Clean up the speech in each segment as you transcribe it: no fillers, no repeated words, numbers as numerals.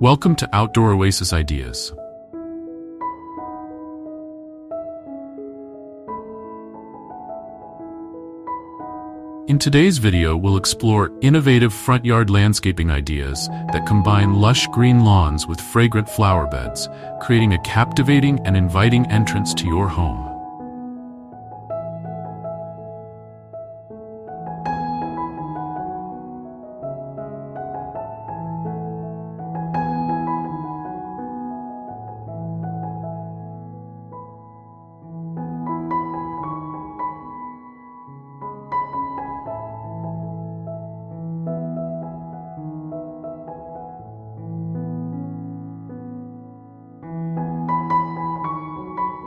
Welcome to Outdoor Oasis Ideas. In today's video, we'll explore innovative front yard landscaping ideas that combine lush green lawns with fragrant flower beds, creating a captivating and inviting entrance to your home.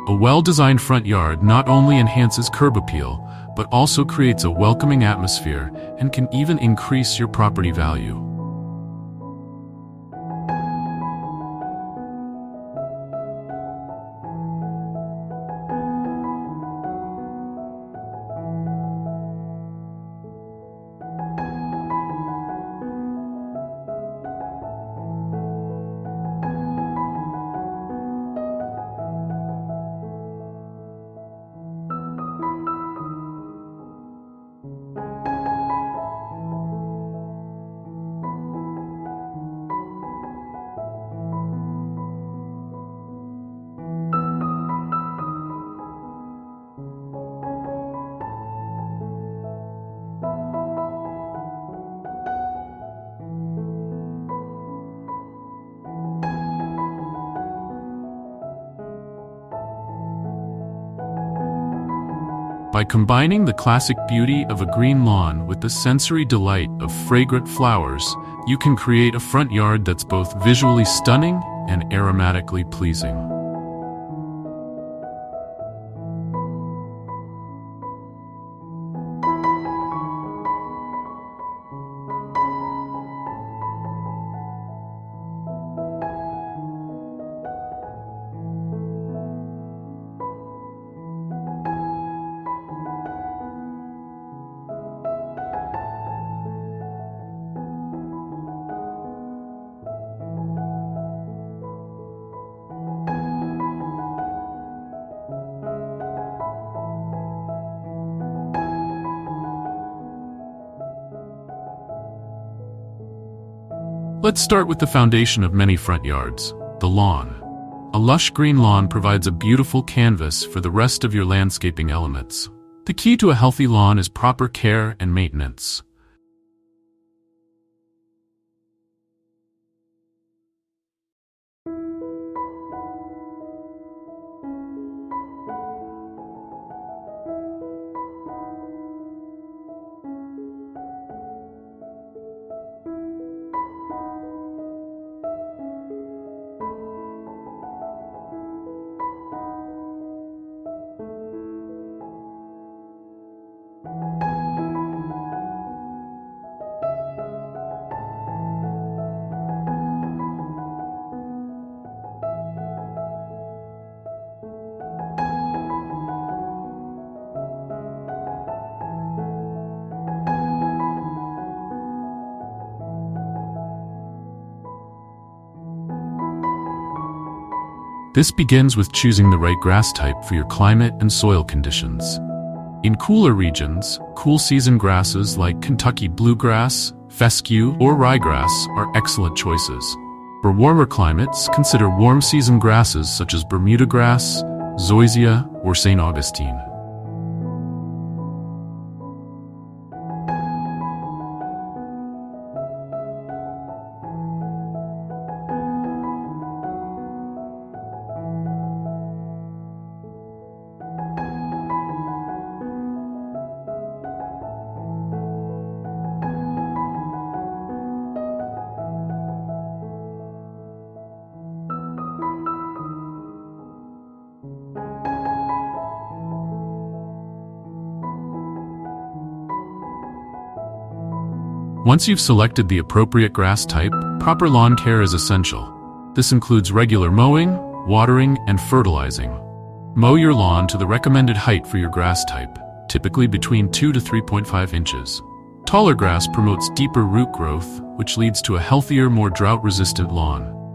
A well-designed front yard not only enhances curb appeal, but also creates a welcoming atmosphere and can even increase your property value. By combining the classic beauty of a green lawn with the sensory delight of fragrant flowers, you can create a front yard that's both visually stunning and aromatically pleasing. Let's start with the foundation of many front yards, the lawn. A lush green lawn provides a beautiful canvas for the rest of your landscaping elements. The key to a healthy lawn is proper care and maintenance. This begins with choosing the right grass type for your climate and soil conditions. In cooler regions, cool season grasses like Kentucky bluegrass, fescue, or ryegrass are excellent choices. For warmer climates, consider warm season grasses such as Bermuda grass, zoysia, or St. Augustine. Once you've selected the appropriate grass type, proper lawn care is essential. This includes regular mowing, watering, and fertilizing. Mow your lawn to the recommended height for your grass type, typically between 2 to 3.5 inches. Taller grass promotes deeper root growth, which leads to a healthier, more drought-resistant lawn.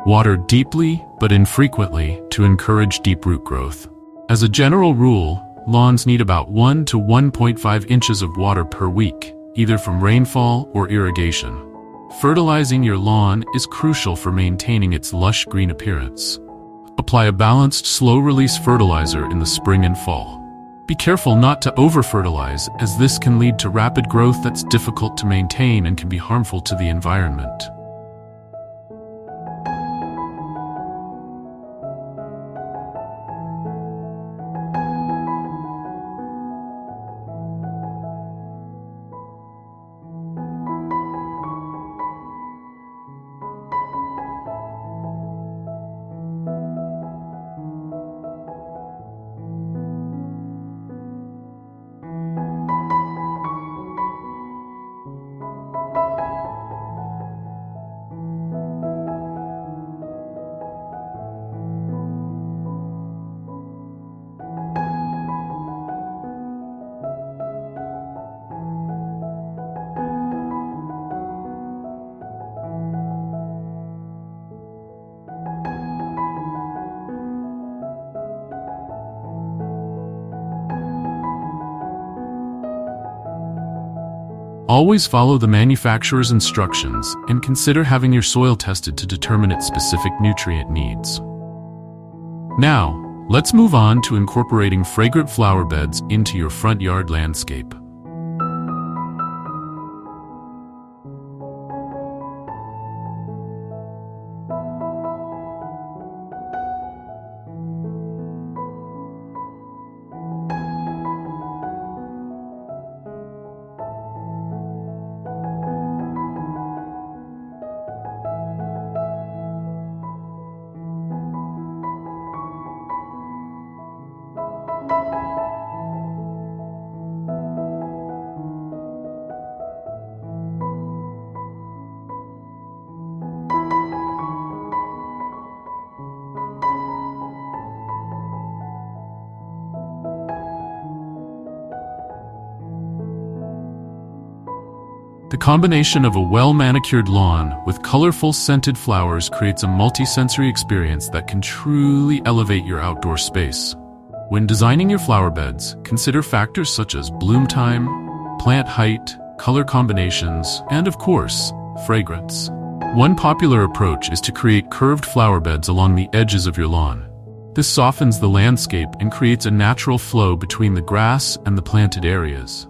Water deeply but infrequently to encourage deep root growth. As a general rule, lawns need about 1 to 1.5 inches of water per week, either from rainfall or irrigation. Fertilizing your lawn is crucial for maintaining its lush green appearance. Apply a balanced, slow-release fertilizer in the spring and fall. Be careful not to over-fertilize, as this can lead to rapid growth that's difficult to maintain and can be harmful to the environment. Always follow the manufacturer's instructions and consider having your soil tested to determine its specific nutrient needs. Now, let's move on to incorporating fragrant flower beds into your front yard landscape. The combination of a well-manicured lawn with colorful scented flowers creates a multi-sensory experience that can truly elevate your outdoor space. When designing your flower beds, consider factors such as bloom time, plant height, color combinations, and of course, fragrance. One popular approach is to create curved flower beds along the edges of your lawn. This softens the landscape and creates a natural flow between the grass and the planted areas.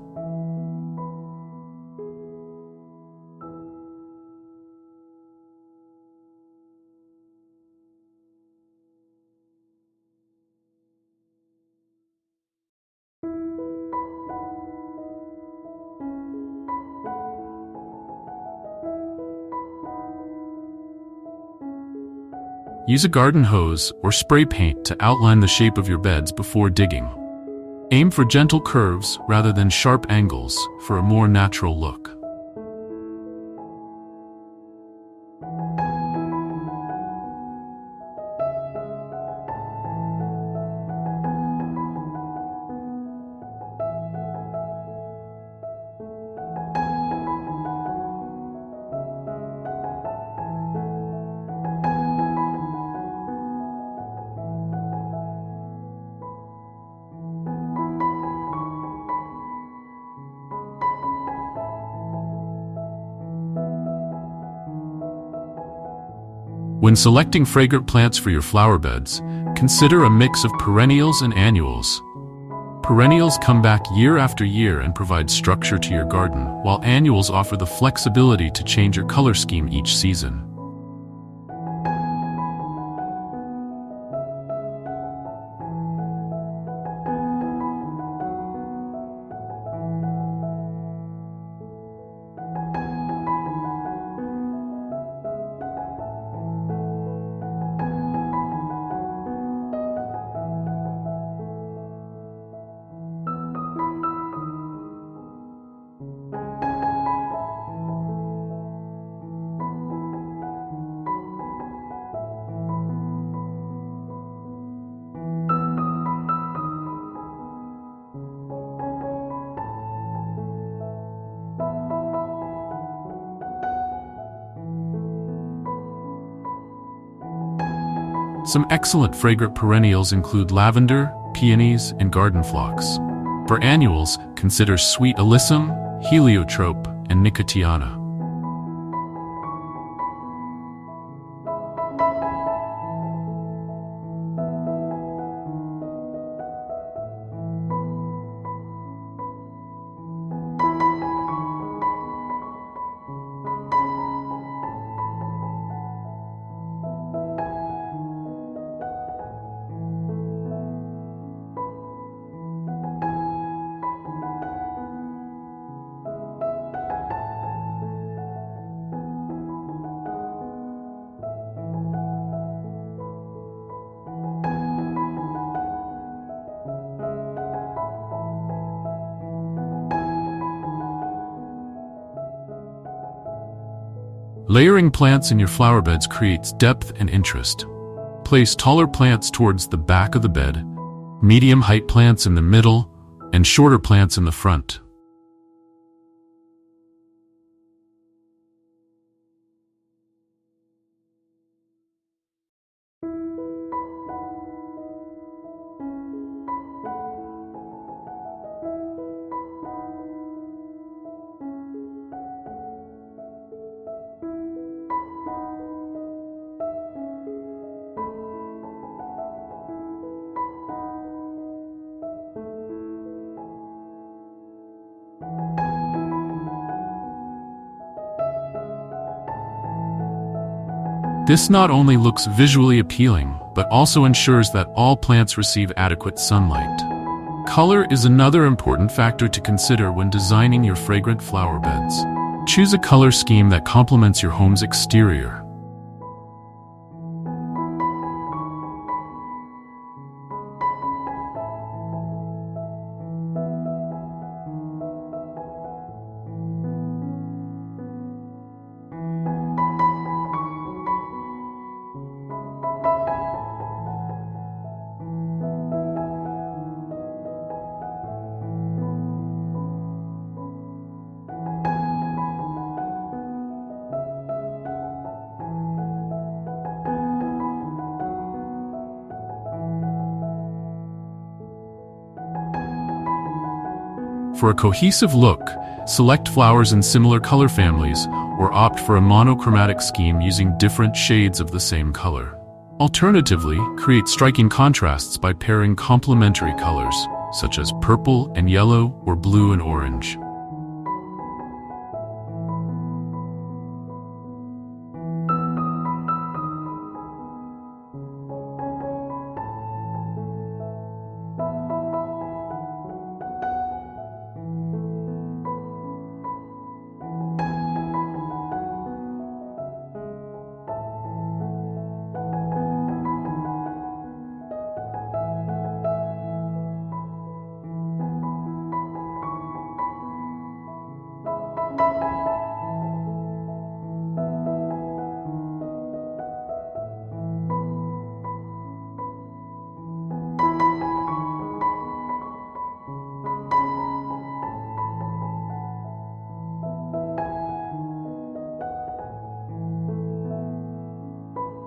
Use a garden hose or spray paint to outline the shape of your beds before digging. Aim for gentle curves rather than sharp angles for a more natural look. When selecting fragrant plants for your flower beds, consider a mix of perennials and annuals. Perennials come back year after year and provide structure to your garden, while annuals offer the flexibility to change your color scheme each season. Some excellent fragrant perennials include lavender, peonies, and garden phlox. For annuals, consider sweet alyssum, heliotrope, and nicotiana. Layering plants in your flower beds creates depth and interest. Place taller plants towards the back of the bed, medium-height plants in the middle, and shorter plants in the front. This not only looks visually appealing, but also ensures that all plants receive adequate sunlight. Color is another important factor to consider when designing your fragrant flower beds. Choose a color scheme that complements your home's exterior. For a cohesive look, select flowers in similar color families or opt for a monochromatic scheme using different shades of the same color. Alternatively, create striking contrasts by pairing complementary colors, such as purple and yellow or blue and orange.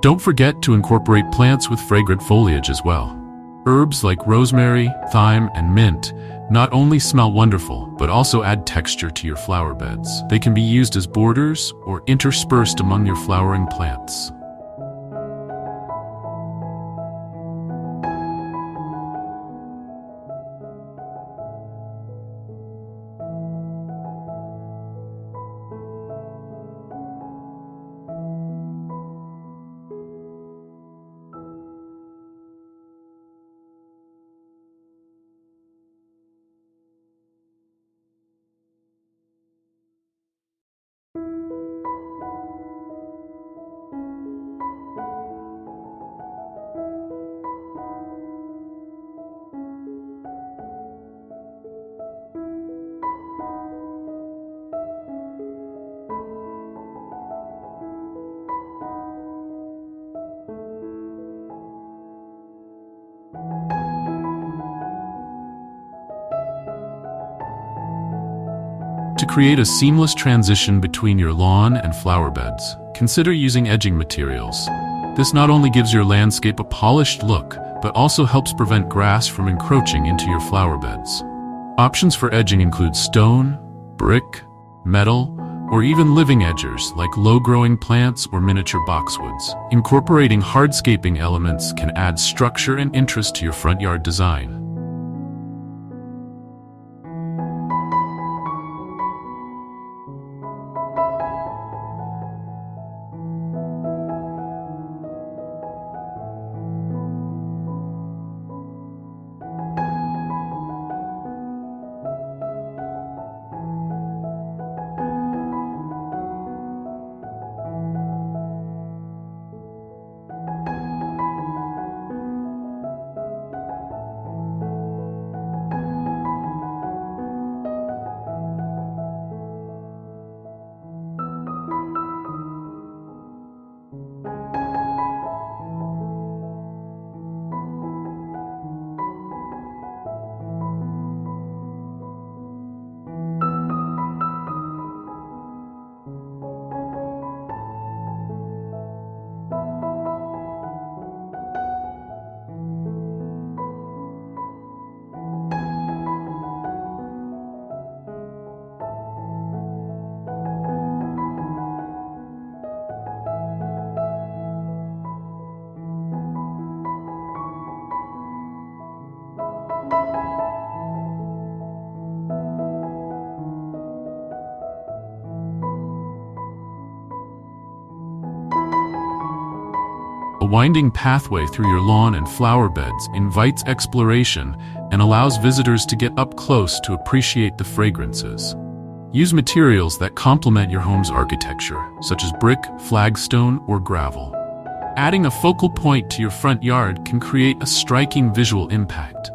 Don't forget to incorporate plants with fragrant foliage as well. Herbs like rosemary, thyme, and mint not only smell wonderful, but also add texture to your flower beds. They can be used as borders or interspersed among your flowering plants. To create a seamless transition between your lawn and flower beds, consider using edging materials. This not only gives your landscape a polished look, but also helps prevent grass from encroaching into your flower beds. Options for edging include stone, brick, metal, or even living edgers like low-growing plants or miniature boxwoods. Incorporating hardscaping elements can add structure and interest to your front yard design. A winding pathway through your lawn and flower beds invites exploration and allows visitors to get up close to appreciate the fragrances. Use materials that complement your home's architecture, such as brick, flagstone, or gravel. Adding a focal point to your front yard can create a striking visual impact.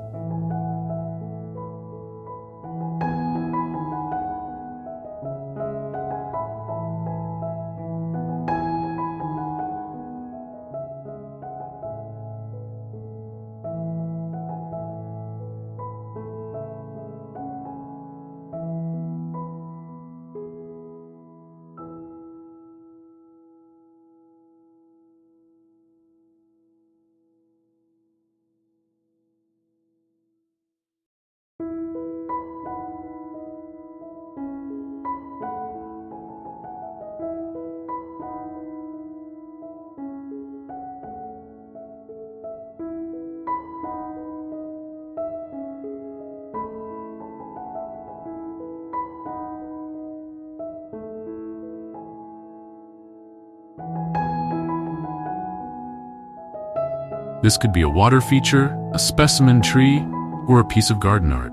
This could be a water feature, a specimen tree, or a piece of garden art.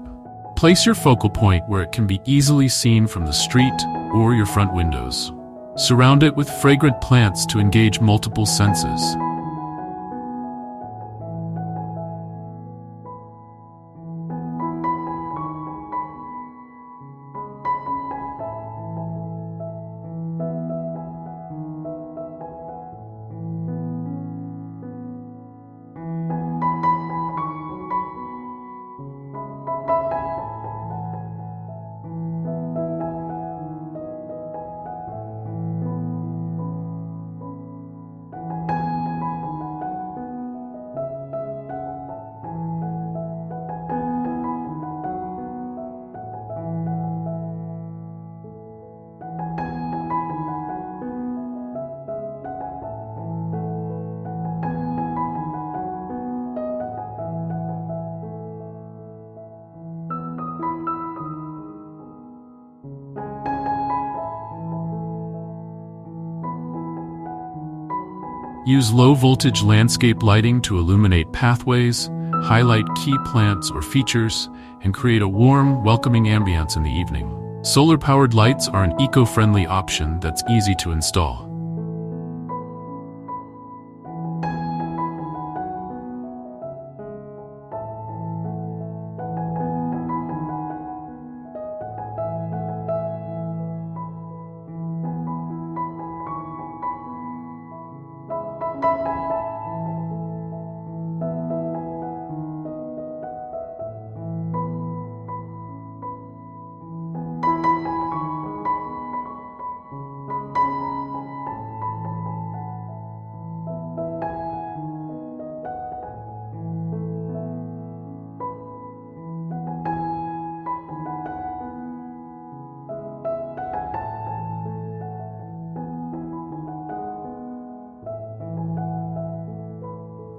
Place your focal point where it can be easily seen from the street or your front windows. Surround it with fragrant plants to engage multiple senses. Use low-voltage landscape lighting to illuminate pathways, highlight key plants or features, and create a warm, welcoming ambience in the evening. Solar-powered lights are an eco-friendly option that's easy to install.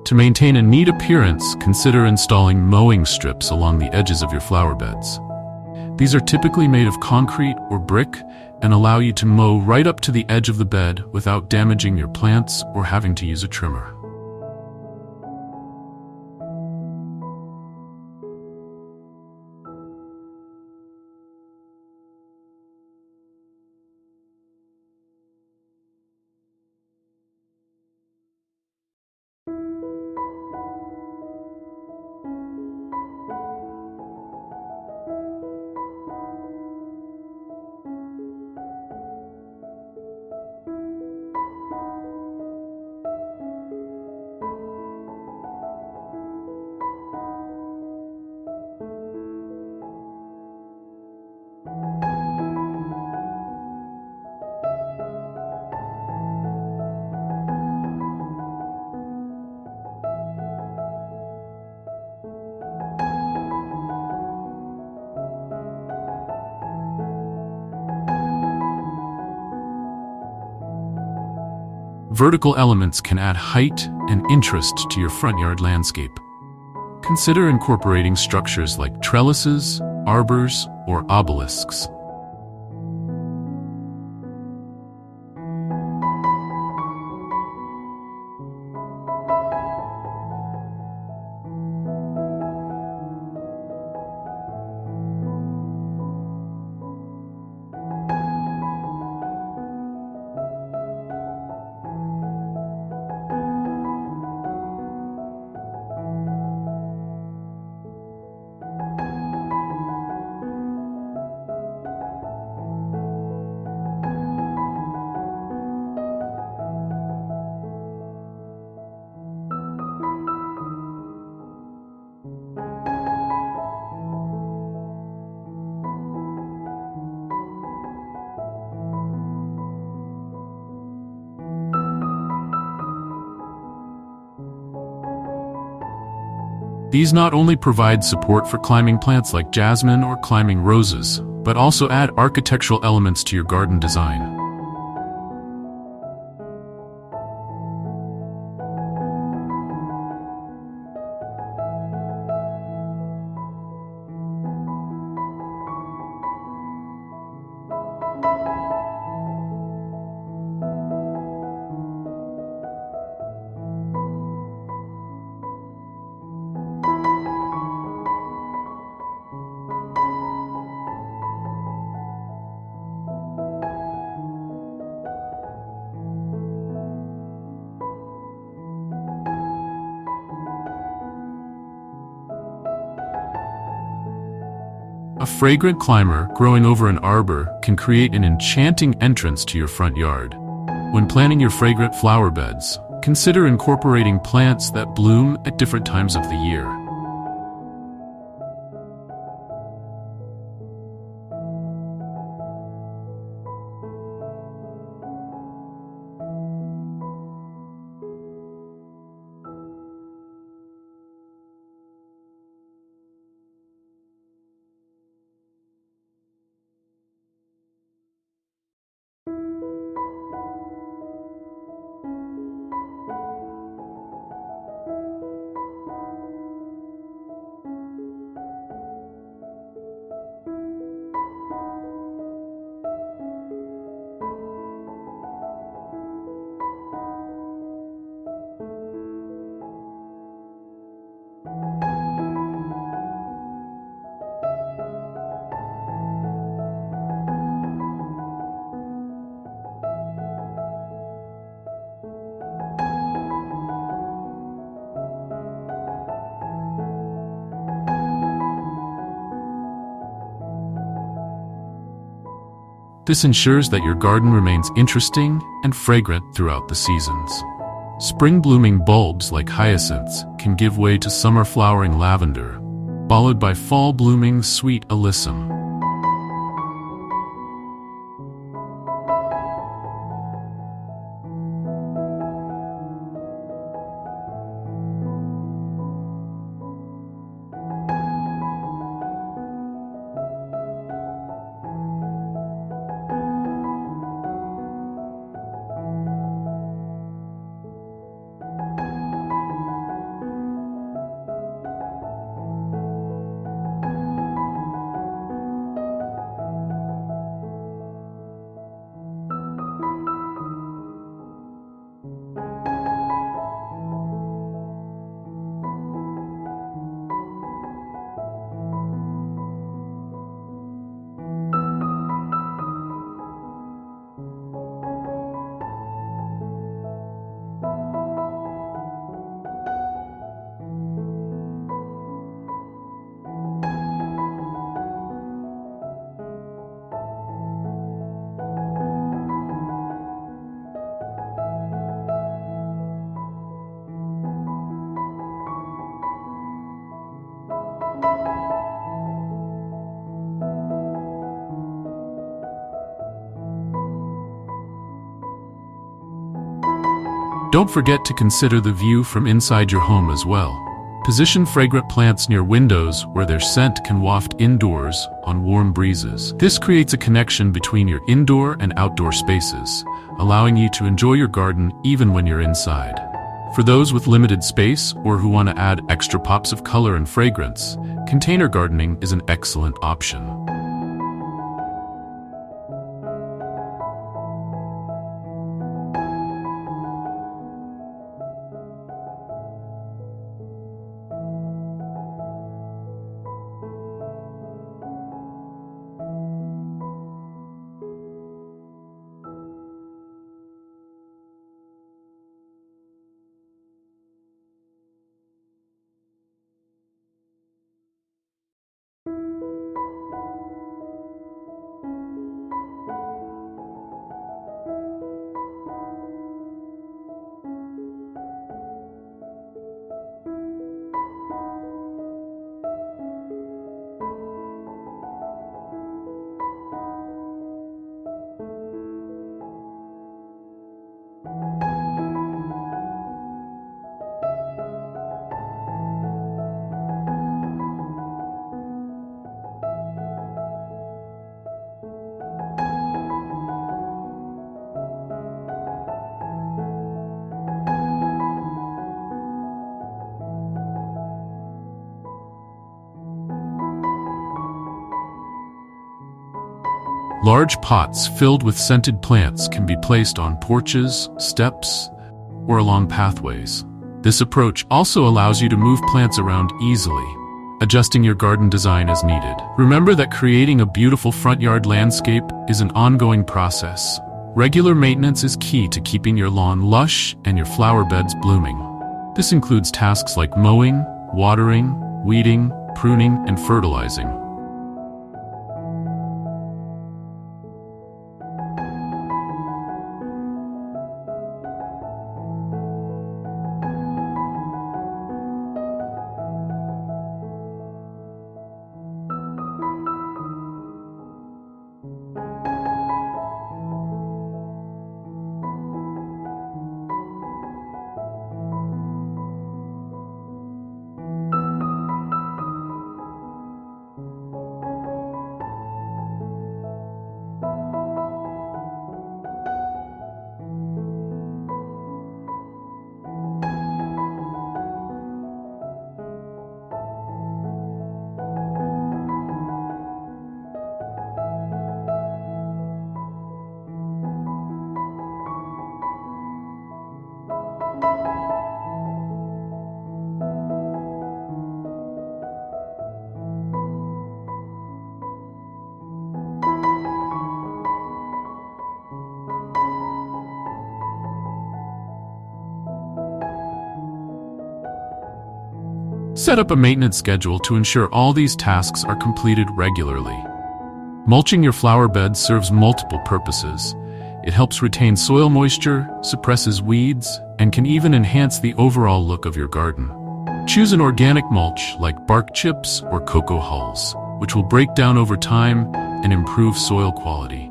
To maintain a neat appearance, consider installing mowing strips along the edges of your flower beds. These are typically made of concrete or brick and allow you to mow right up to the edge of the bed without damaging your plants or having to use a trimmer. Vertical elements can add height and interest to your front yard landscape. Consider incorporating structures like trellises, arbors, or obelisks. These not only provide support for climbing plants like jasmine or climbing roses, but also add architectural elements to your garden design. A fragrant climber growing over an arbor can create an enchanting entrance to your front yard. When planning your fragrant flower beds, consider incorporating plants that bloom at different times of the year. This ensures that your garden remains interesting and fragrant throughout the seasons. Spring blooming bulbs like hyacinths can give way to summer flowering lavender, followed by fall blooming sweet alyssum. don't forget to consider the view from inside your home as well. Position fragrant plants near windows where their scent can waft indoors on warm breezes. This creates a connection between your indoor and outdoor spaces, allowing you to enjoy your garden even when you're inside. For those with limited space or who want to add extra pops of color and fragrance, container gardening is an excellent option. Large pots filled with scented plants can be placed on porches, steps, or along pathways. This approach also allows you to move plants around easily, adjusting your garden design as needed. Remember that creating a beautiful front yard landscape is an ongoing process. Regular maintenance is key to keeping your lawn lush and your flower beds blooming. This includes tasks like mowing, watering, weeding, pruning, and fertilizing. Set up a maintenance schedule to ensure all these tasks are completed regularly. Mulching your flower beds serves multiple purposes. It helps retain soil moisture, suppresses weeds, and can even enhance the overall look of your garden. Choose an organic mulch like bark chips or cocoa hulls, which will break down over time and improve soil quality.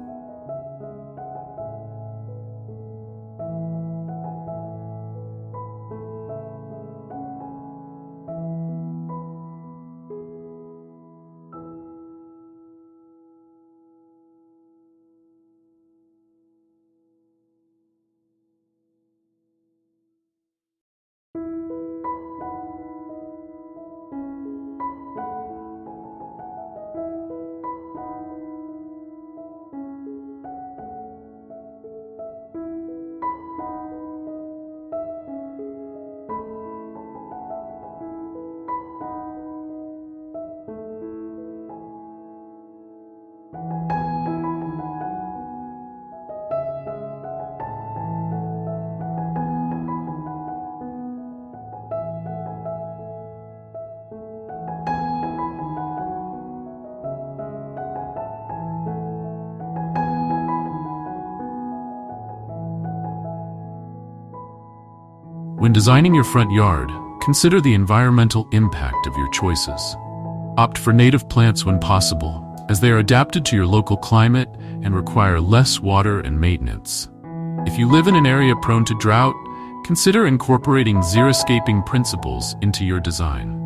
When designing your front yard, consider the environmental impact of your choices. Opt for native plants when possible, as they are adapted to your local climate and require less water and maintenance. If you live in an area prone to drought, consider incorporating xeriscaping principles into your design.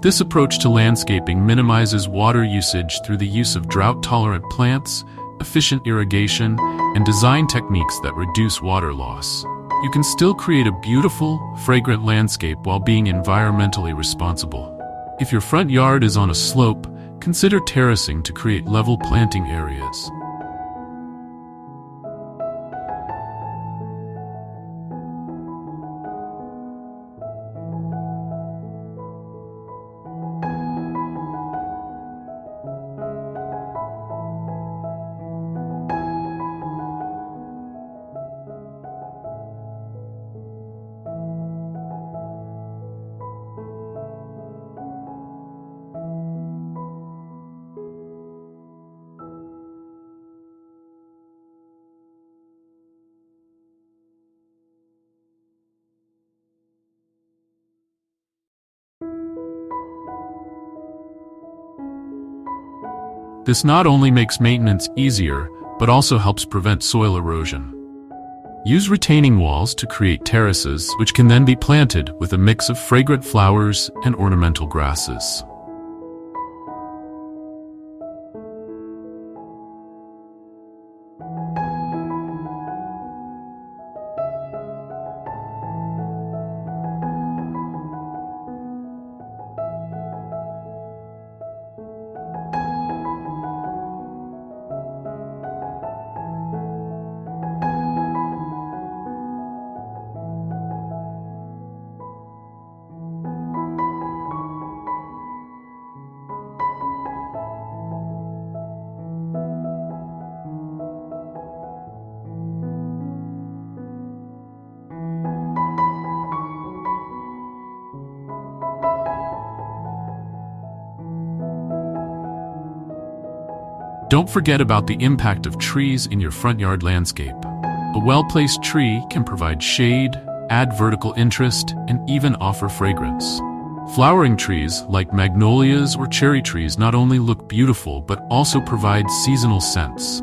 This approach to landscaping minimizes water usage through the use of drought-tolerant plants, efficient irrigation, and design techniques that reduce water loss. You can still create a beautiful, fragrant landscape while being environmentally responsible. If your front yard is on a slope, consider terracing to create level planting areas. This not only makes maintenance easier, but also helps prevent soil erosion. Use retaining walls to create terraces, which can then be planted with a mix of fragrant flowers and ornamental grasses. Don't forget about the impact of trees in your front yard landscape. A well-placed tree can provide shade, add vertical interest, and even offer fragrance. Flowering trees like magnolias or cherry trees not only look beautiful but also provide seasonal scents.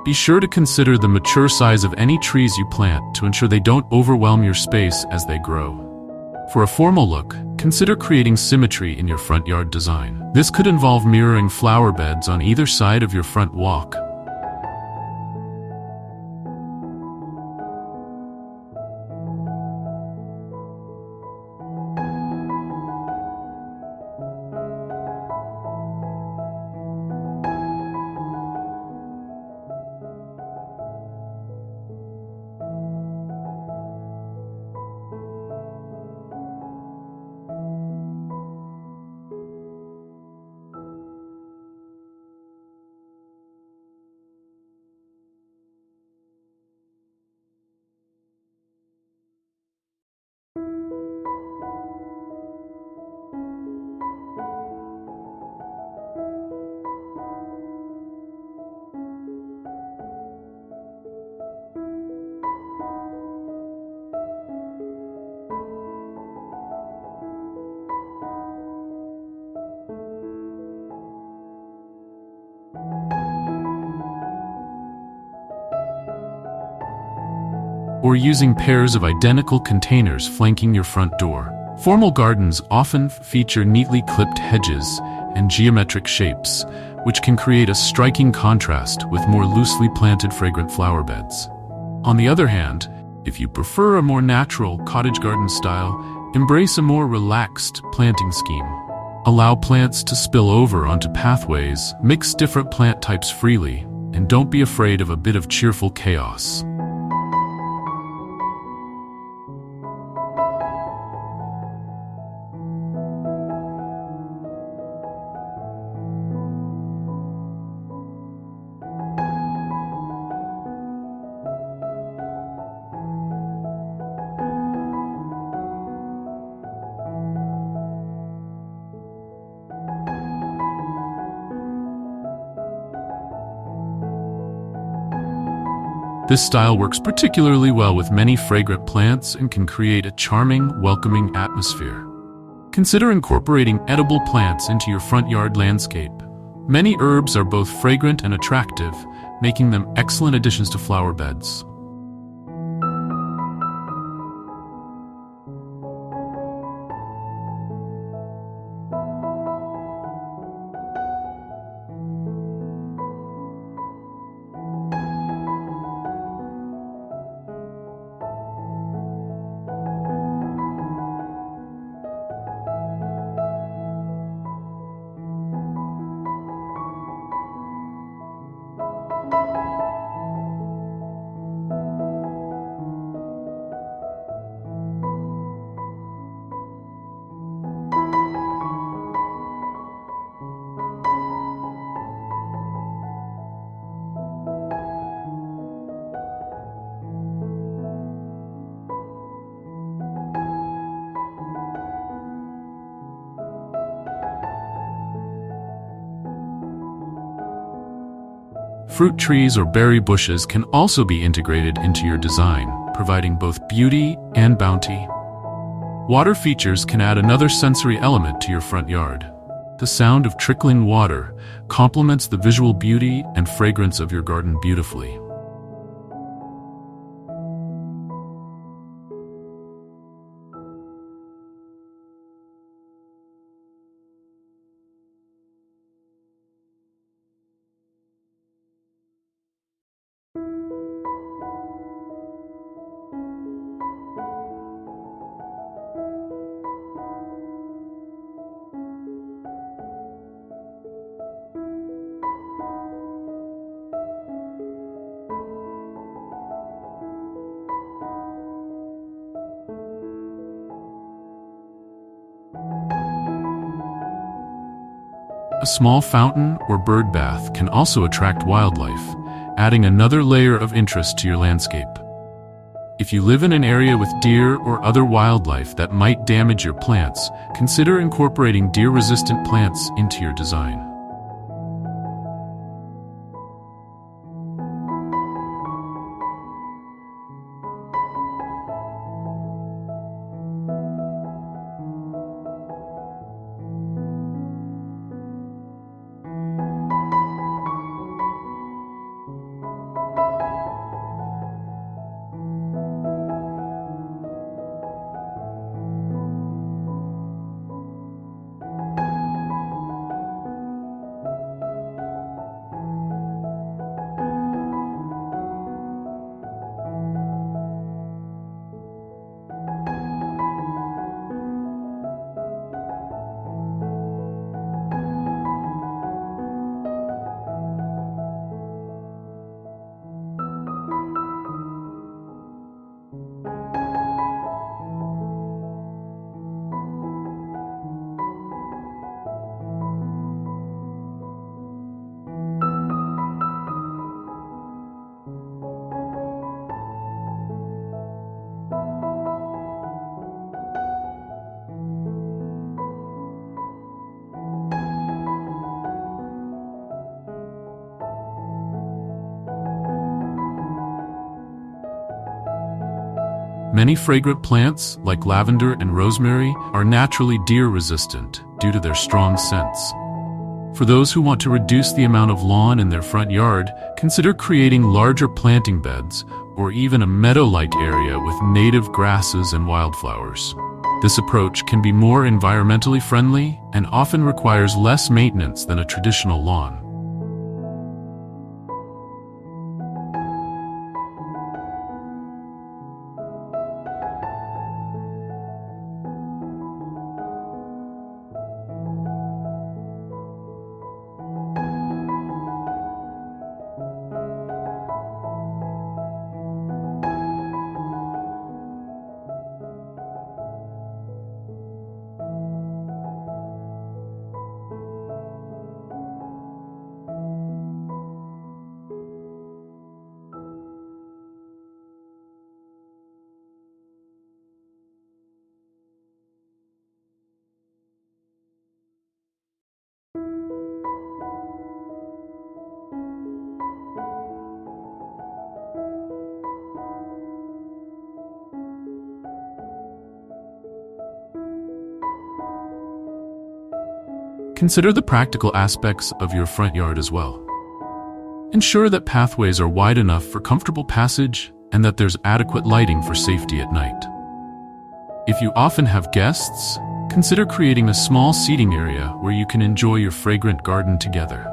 Be sure to consider the mature size of any trees you plant to ensure they don't overwhelm your space as they grow. For a formal look, consider creating symmetry in your front yard design. This could involve mirroring flower beds on either side of your front walk. or using pairs of identical containers flanking your front door. Formal gardens often feature neatly clipped hedges and geometric shapes, which can create a striking contrast with more loosely planted fragrant flower beds. On the other hand, if you prefer a more natural cottage garden style, embrace a more relaxed planting scheme. Allow plants to spill over onto pathways, mix different plant types freely, and don't be afraid of a bit of cheerful chaos. This style works particularly well with many fragrant plants and can create a charming, welcoming atmosphere. Consider incorporating edible plants into your front yard landscape. Many herbs are both fragrant and attractive, making them excellent additions to flower beds. Fruit trees or berry bushes can also be integrated into your design, providing both beauty and bounty. Water features can add another sensory element to your front yard. The sound of trickling water complements the visual beauty and fragrance of your garden beautifully. A small fountain or bird bath can also attract wildlife, adding another layer of interest to your landscape. If you live in an area with deer or other wildlife that might damage your plants, consider incorporating deer-resistant plants into your design. Many fragrant plants, like lavender and rosemary, are naturally deer-resistant due to their strong scents. For those who want to reduce the amount of lawn in their front yard, consider creating larger planting beds or even a meadow-like area with native grasses and wildflowers. This approach can be more environmentally friendly and often requires less maintenance than a traditional lawn. Consider the practical aspects of your front yard as well. Ensure that pathways are wide enough for comfortable passage and that there's adequate lighting for safety at night. If you often have guests, consider creating a small seating area where you can enjoy your fragrant garden together.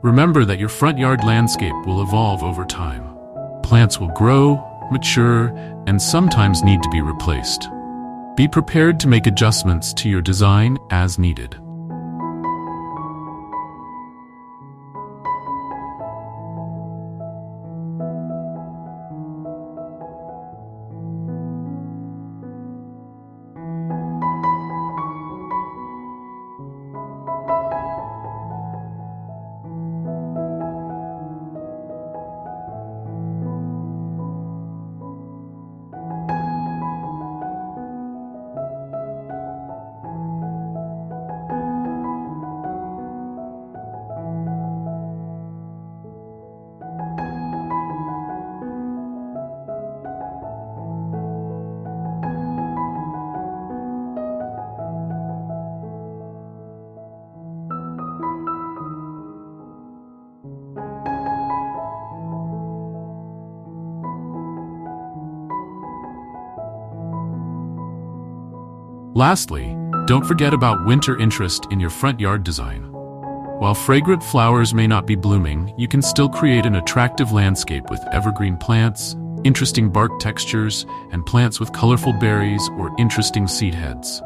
Remember that your front yard landscape will evolve over time. Plants will grow, mature, and sometimes need to be replaced. Be prepared to make adjustments to your design as needed. Lastly, don't forget about winter interest in your front yard design. While fragrant flowers may not be blooming, you can still create an attractive landscape with evergreen plants, interesting bark textures, and plants with colorful berries or interesting seed heads.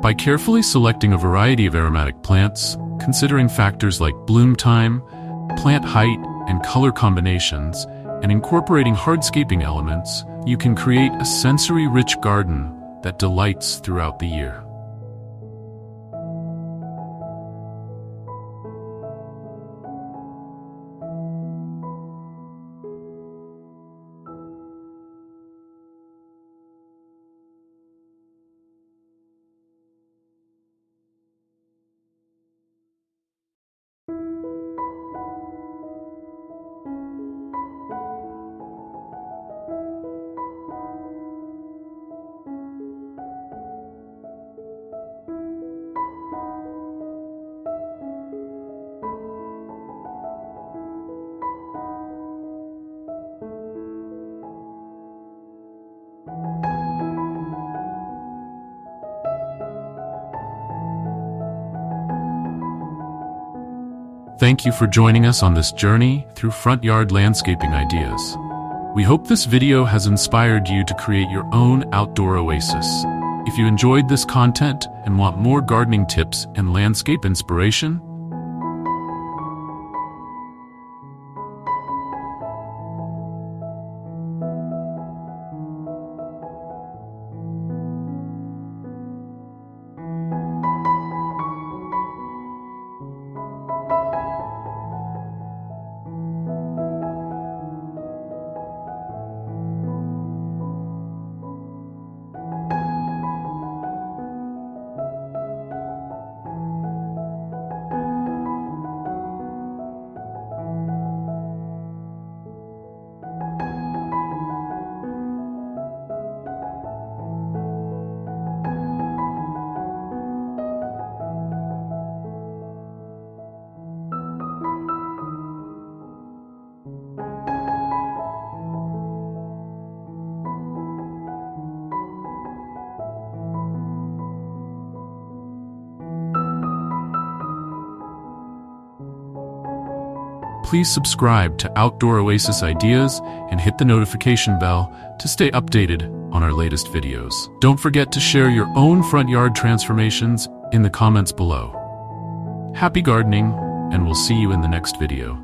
By carefully selecting a variety of aromatic plants, considering factors like bloom time, plant height, and color combinations, and incorporating hardscaping elements, you can create a sensory-rich garden that delights throughout the year. Thank you for joining us on this journey through front yard landscaping ideas. We hope this video has inspired you to create your own outdoor oasis. If you enjoyed this content and want more gardening tips and landscape inspiration, please subscribe to Outdoor Oasis Ideas and hit the notification bell to stay updated on our latest videos. Don't forget to share your own front yard transformations in the comments below. Happy gardening, and we'll see you in the next video.